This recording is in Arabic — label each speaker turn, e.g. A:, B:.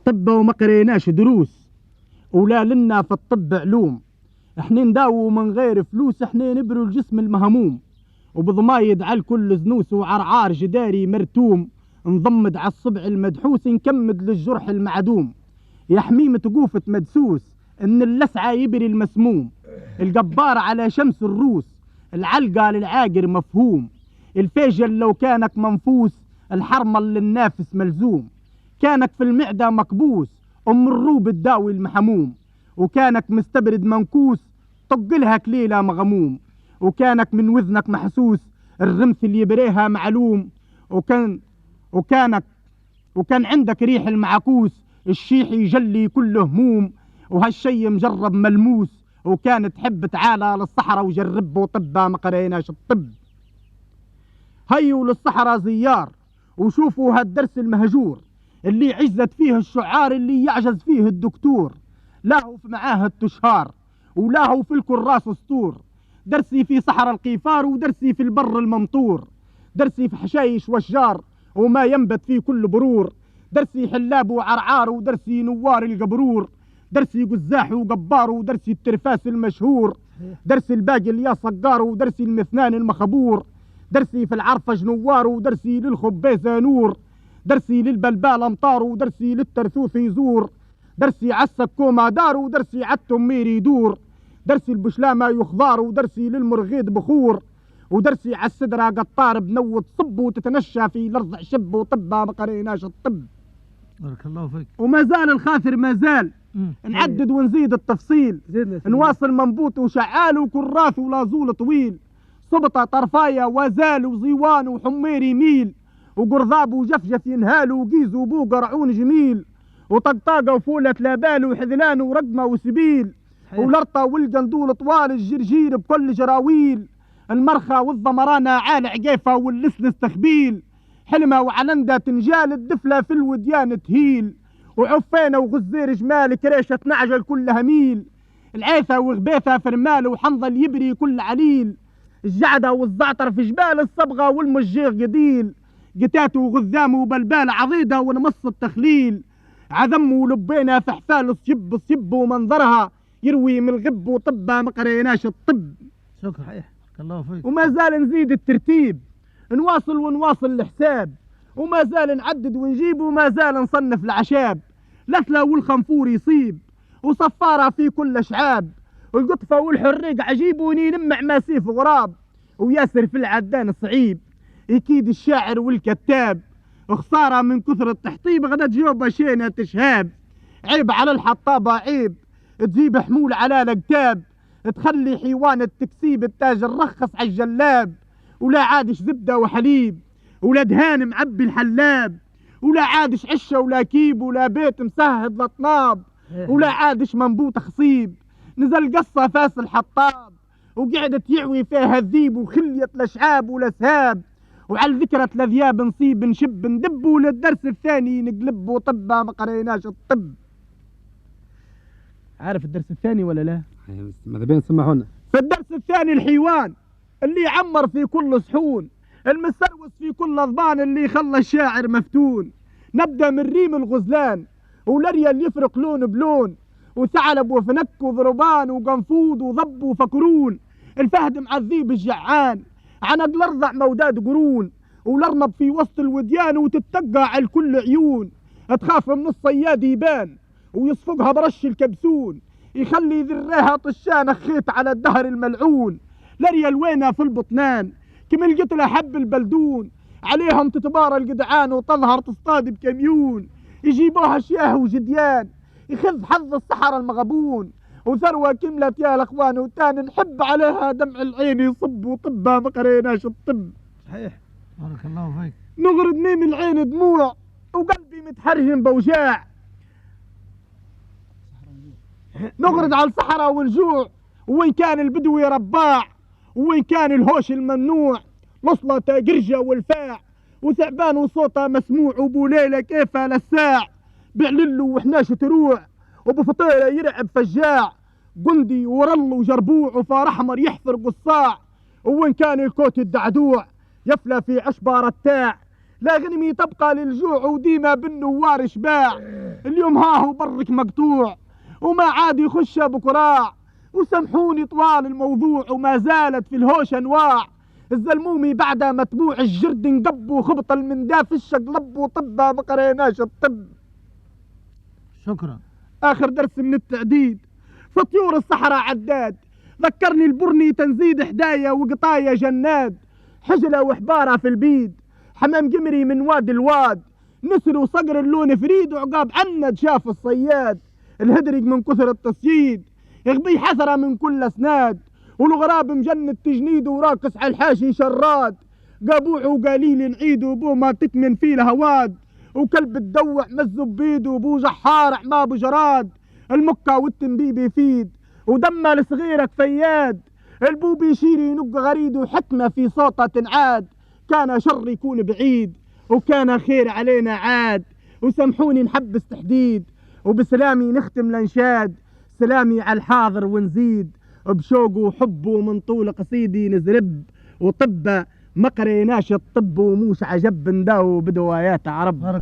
A: الطب وما قريناش دروس، ولا لنا في الطب علوم. احنا نداووا من غير فلوس، احنا نبروا الجسم المهموم، وبضمايد على الكل زنوس وعرعار جداري مرتوم، نضمد على الصبع المدحوس نكمد للجرح المعدوم. يا حميمة قوفة مدسوس ان اللسعة يبري المسموم، الجبار على شمس الروس العلقة للعاقر مفهوم، الفيجل لو كانك منفوس الحرمل للنافس ملزوم، كانك في المعدة مكبوس ام الروب الداوي المحموم، وكانك مستبرد منكوس طقلها كليلة مغموم، وكانك من وذنك محسوس الرمث اللي يبريها معلوم، وكان عندك ريح المعكوس الشيح يجلي كل هموم، وهالشي مجرب ملموس، وكان تحب تعالى للصحراء وجرب وطبها ما قريناش الطب. هيوا للصحراء زيار وشوفوا هالدرس المهجور اللي عزت فيه الشعار اللي يعجز فيه الدكتور، لا هو في معاهد تشهار ولا هو في الكراس سطور، درسي في صحراء القيفار ودرسي في البر الممطور، درسي في حشايش وشجار وما ينبت فيه كل برور، درسي حلاب وعرعار ودرسي نوار القبرور، درسي قزاح وقبار ودرسي الترفاس المشهور، درسي الباقي يا صقار ودرسي المثنان المخبور، درسي في العرفج نوار ودرسي للخبيزة نور، درسي للبلبال امطار ودرسي للترثوث يزور، درسي عالسكومة دار ودرسي عالتمير يدور، درسي البشلامة يخضار ودرسي للمرغيد بخور، ودرسي عالسدرة قطار بنوت صب وتتنشى في الارض شب وطبها ما قريناش الطب.
B: بارك الله فيك.
A: وما زال الخاثر ما زال نعدد ونزيد التفصيل، نواصل منبوط وشعال وكراث ولازول طويل، صبطة طرفاية وزال وزيوان وحمير يميل، وقرضاب وجفجف ينهال وقيز وبوق رعون جميل، وطقطاقة وفولة لابال وحذلان ورقمة وسبيل، ولرطة والقندول طوال الجرجير بكل جراويل، المرخى والضمرانة عال عقيفة واللسلس تخبيل، حلمة وعلندة تنجال الدفلة في الوديان تهيل، وعفينة وغزير جمال كريشة نعجل كلها ميل، العيثة وغبيثة فرمال وحنظل يبري كل عليل، الجعدة والزعتر في جبال الصبغة والمجيغ قديل، قتات وغذام وبلبال عضيدة ونمص التخليل، عذم ولبينا في حفال صيب ومنظرها يروي من الغب وطبها ما قريناش الطب.
B: شكرا صحيح. الله فيك.
A: وما زال نزيد الترتيب، نواصل الحساب، وما زال نعدد ونجيب، وما زال نصنف العشاب، لثلة والخنفور يصيب وصفارة في كل شعاب، والقطفة والحريق عجيب ونلمع ماسيف غراب، وياسر في العدان صعيب اكيد الشاعر والكتاب، خسارة من كثر التحطيب غدا جيوبة شينة تشهاب، عيب على الحطابة عيب تجيب حمول على الكتاب، تخلي حيوان التكسيب التاج الرخص على الجلاب، ولا عادش زبدة وحليب ولا دهان معبي الحلاب، ولا عادش عشة ولا كيب ولا بيت مسهد لطناب، ولا عادش منبوط خصيب نزل قصة فاس الحطاب، وقعدت يعوي فيها الذيب وخلية الأشعاب والأسهاب، وعلى ذكرة الأذياب نصيب نشب ندب، وللدرس الثاني نقلب وطبها ما قريناش الطب. عارف الدرس الثاني ولا لا؟
C: ماذا بين سمحونا.
A: في الدرس الثاني الحيوان اللي يعمر في كل صحون، المسروس في كل أضبان اللي خلى الشاعر مفتون. نبدأ من ريم الغزلان ولريا اللي يفرق لون بلون، وثعلب وفنك وضربان وقنفوض وضب وفكرون، الفهد مع الذيب الجعان عنق الأرضع موداد قرون، والأرنب في وسط الوديان وتتقع على الكل عيون، تخاف من الصياد يبان ويصفقها برش الكبسون، يخلي ذريها طشان خيط على الدهر الملعون، لريا الوينة في البطنان كم القتلة حب البلدون، عليهم تتبارى القدعان وتظهر تصطاد بكميون، يجيبوها شياه وجديان يخذ حظ الصحراء المغبون، وثروة كملت يا الاخوان وتان نحب عليها دمع العين يصب وطبها ما قريناش الطب.
B: صحيح. بارك الله فيك.
A: نغرد ميم العين دموع وقلبي متحرجم بوجاع، نغرد على الصحراء والجوع، وين كان البدوي رباع وين كان الهوش الممنوع، لصلة قرجة والفاع وثعبان وصوته مسموع، وبوليلة كيفه للساع بعللو وحناش تروع، وبفطيرة يرعب فجاع، قندي ورل وجربوع وفار احمر يحفر قصاع، وين كان الكوت الدعدوع يفلى في عشبة رتاع، لا غنمي تبقى للجوع وديما بالنوار شباع. اليوم هاهو برك مقطوع وما عاد يخش بكراع. وسامحوني طوال الموضوع وما زالت في الهوش انواع. الزلمومي بعدها متبوع الجرد انقب وخبط المنداف الشقلب وطبها ما قريناش الطب.
B: شكرا.
A: اخر درس من التعديد في طيور الصحراء عداد. ذكرني البرني تنزيد حدايا وقطايا جناد. حجلة وحبارة في البيد حمام قمري من واد الواد. نسر وصقر اللون فريد وعقاب عند شاف الصياد. الهدرق من كثر التصييد يغبي حسرة من كل اسناد. والغراب مجند تجنيد وراقص على الحاشي شراد. قابوع وقليل نعيد وبو ما تكمن فيه الهواد. وكلب الدوع مزه بيده وبو جحار احمابه جراد. المكة والتنبيب يفيد ودمه لصغيرك فياد. البوب يشير ينق غريد وحكمة في صوته تنعاد. كان شر يكون بعيد وكان خير علينا عاد. وسامحوني نحبس تحديد وبسلامي نختم الانشاد. سلامي على الحاضر ونزيد بشوق وحب ومن طول قصيدي نزرب. وطب ما قريناش الطب وموش عجب نداو بدوايات عرب.